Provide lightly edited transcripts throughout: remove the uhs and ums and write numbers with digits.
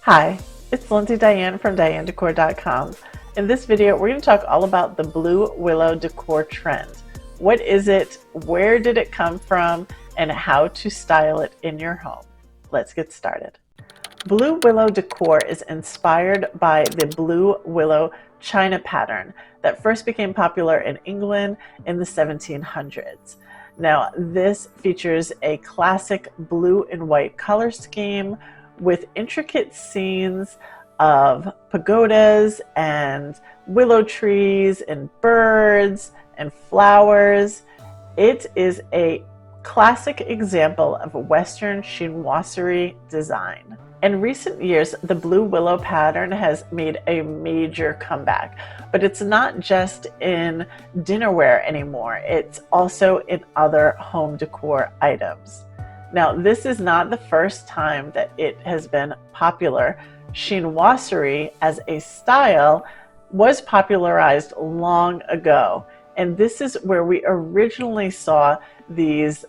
Hi, it's Lindsay Diane from DianeDecor.com. In this video, we're going to talk all about the Blue Willow decor trend. What is it, where did it come from, and how to style it in your home. Let's get started. Blue Willow decor is inspired by the Blue Willow China pattern that first became popular in England in the 1700s. Now, this features a classic blue and white color scheme with intricate scenes of pagodas and willow trees and birds and flowers. It is a classic example of a Western chinoiserie design. In recent years, the Blue Willow pattern has made a major comeback, but it's not just in dinnerware anymore. It's also in other home decor items. Now, this is not the first time that it has been popular. Chinoiserie as a style was popularized long ago, and this is where we originally saw these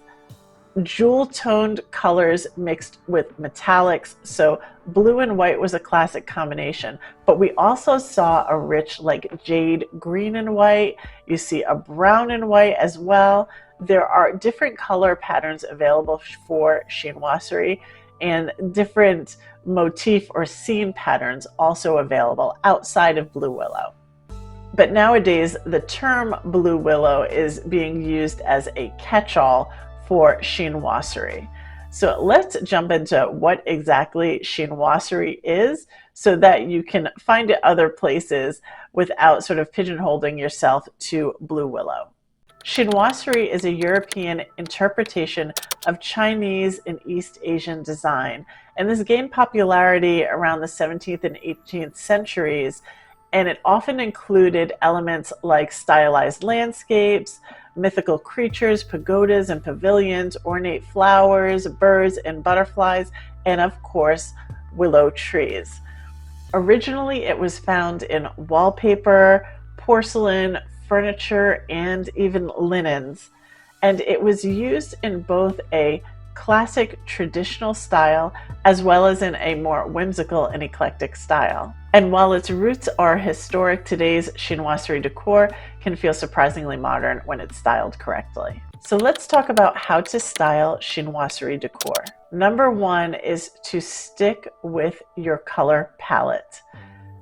jewel-toned colors mixed with metallics. So blue and white was a classic combination, but we also saw a rich like jade green and white. You see a brown and white as well. There are different color patterns available for chinoiserie and different motif or scene patterns also available outside of Blue Willow. But nowadays, the term Blue Willow is being used as a catch-all for chinoiserie. So let's jump into what exactly chinoiserie is so that you can find it other places without sort of pigeonholing yourself to Blue Willow. Chinoiserie is a European interpretation of Chinese and East Asian design, and this gained popularity around the 17th and 18th centuries, and it often included elements like stylized landscapes, mythical creatures, pagodas and pavilions, ornate flowers, birds and butterflies, and of course, willow trees. Originally, it was found in wallpaper, porcelain, furniture, and even linens, and it was used in both a classic traditional style as well as in a more whimsical and eclectic style. And while its roots are historic, today's chinoiserie decor can feel surprisingly modern when it's styled correctly. So let's talk about how to style chinoiserie decor. Number one is to stick with your color palette.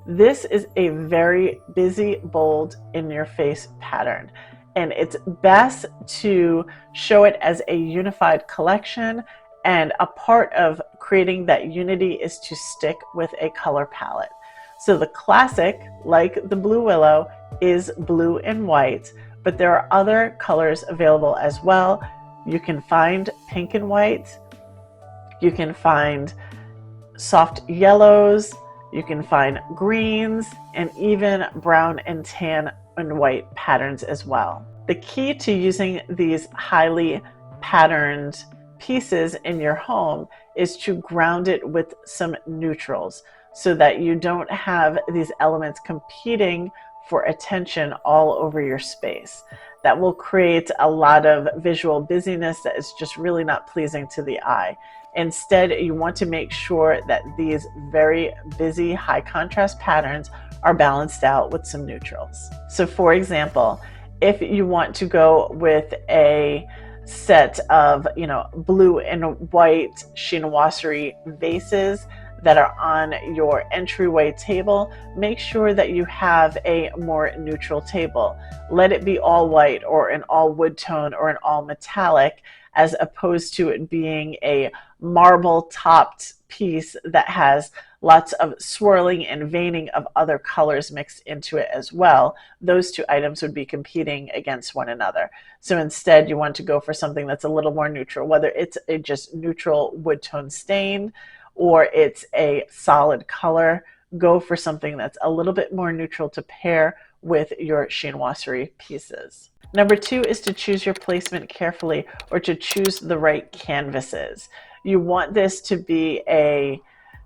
This is a very busy, bold, in-your-face pattern, and it's best to show it as a unified collection, and a part of creating that unity is to stick with a color palette. So the classic, like the Blue Willow, is blue and white, but there are other colors available as well. You can find pink and white, you can find soft yellows, you can find greens, and even brown and tan and white patterns as well. The key to using these highly patterned pieces in your home is to ground it with some neutrals so that you don't have these elements competing for attention all over your space. That will create a lot of visual busyness that is just really not pleasing to the eye. Instead, you want to make sure that these very busy, high contrast patterns are balanced out with some neutrals. So for example, if you want to go with a set of, blue and white chinoiserie vases that are on your entryway table, make sure that you have a more neutral table. Let it be all white or an all wood tone or an all metallic, as opposed to it being a marble topped piece that has lots of swirling and veining of other colors mixed into it as well. Those two items would be competing against one another. So instead, you want to go for something that's a little more neutral, whether it's a just neutral wood tone stain or it's a solid color. Go for something that's a little bit more neutral to pair with your chinoiserie pieces. Number two is to choose your placement carefully, or to choose the right canvases. You want this to be a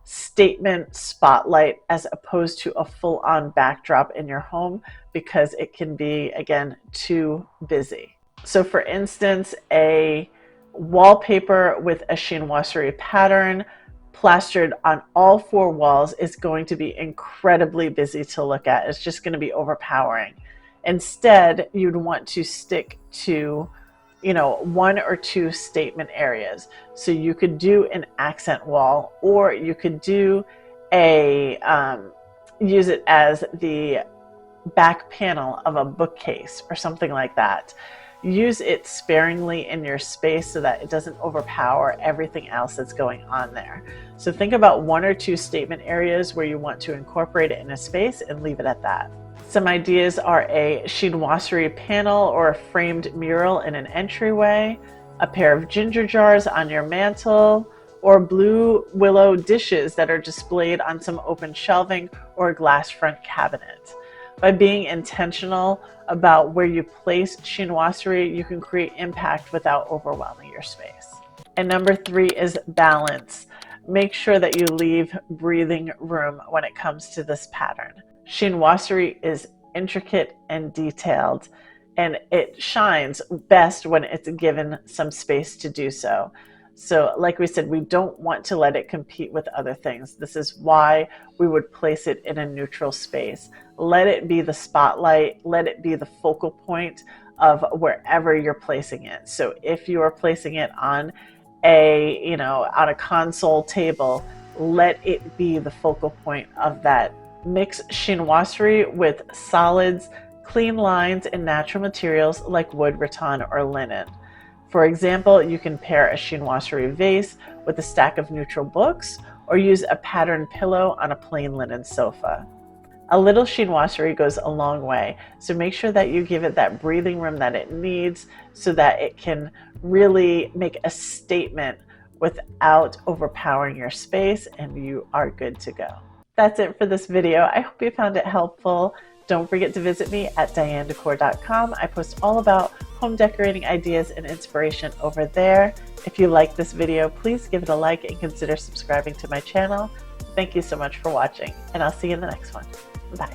statement spotlight as opposed to a full-on backdrop in your home, because it can be, again, too busy. So for instance, a wallpaper with a chinoiserie pattern plastered on all four walls is going to be incredibly busy to look at. It's just going to be overpowering. Instead, you'd want to stick to, one or two statement areas. So you could do an accent wall, or you could do use it as the back panel of a bookcase or something like that. Use it sparingly in your space so that it doesn't overpower everything else that's going on there. So think about one or two statement areas where you want to incorporate it in a space and leave it at that. Some ideas are a chinoiserie panel or a framed mural in an entryway, a pair of ginger jars on your mantle, or blue willow dishes that are displayed on some open shelving or a glass front cabinet. By being intentional about where you place chinoiserie, you can create impact without overwhelming your space. And number 3 is balance. Make sure that you leave breathing room when it comes to this pattern. Chinoiserie is intricate and detailed, and it shines best when it's given some space to do so. So like we said, we don't want to let it compete with other things. This is why we would place it in a neutral space. Let it be the spotlight, let it be the focal point of wherever you're placing it. So if you are placing it on on a console table, let it be the focal point of that. Mix chinoiserie with solids, clean lines, and natural materials like wood, rattan, or linen. For example, you can pair a chinoiserie vase with a stack of neutral books, or use a patterned pillow on a plain linen sofa. A little chinoiserie goes a long way, so make sure that you give it that breathing room that it needs so that it can really make a statement without overpowering your space, and you are good to go. That's it for this video. I hope you found it helpful. Don't forget to visit me at dianedecor.com. I post all about home decorating ideas and inspiration over there. If you like this video, please give it a like and consider subscribing to my channel. Thank you so much for watching, and I'll see you in the next one. Bye.